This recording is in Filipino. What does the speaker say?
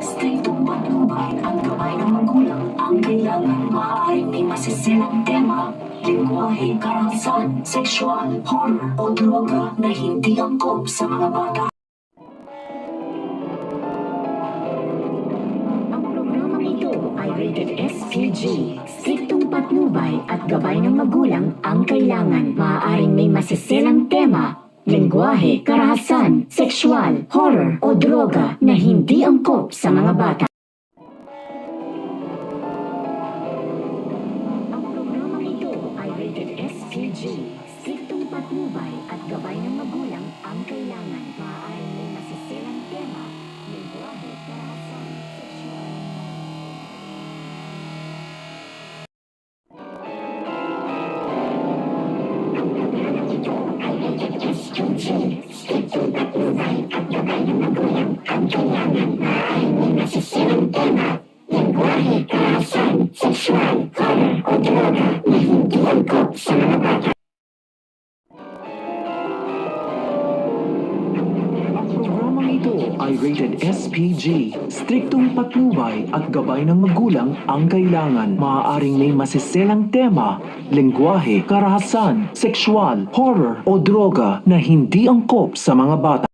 Stritong patnubay at gabay ng magulang ang kailangan. Maaaring may masisilang tema, lingwahe, karahasan, sexual, horror o droga na hindi angkop sa mga bata. Ang programang ito ay rated SPG. Striktong patnubay at gabay ng magulang ang kailangan. Maaaring may masisilang tema, lingwahe, karahasan, sexual, horror o droga na hindi angkop sa mga bata. Ang programang ito ay rated SPG. Striktong patnubay at gabay ng magulang ang kailangan. Maaaring may masisilang tema, lingwahe, karahasan, sexual. Striktong patnubay at gabay ng magulang ang kailangan. Maaaring may masisilang tema, lingwahe, karahasan, sexual, horror o droga na hindi angkop sa mga bata. Ang programang ito ay rated SPG. Striktong patnubay at gabay ng magulang ang kailangan. Maaaring may masiselang tema, lingwahe, karahasan, sexual, horror o droga na hindi angkop sa mga bata.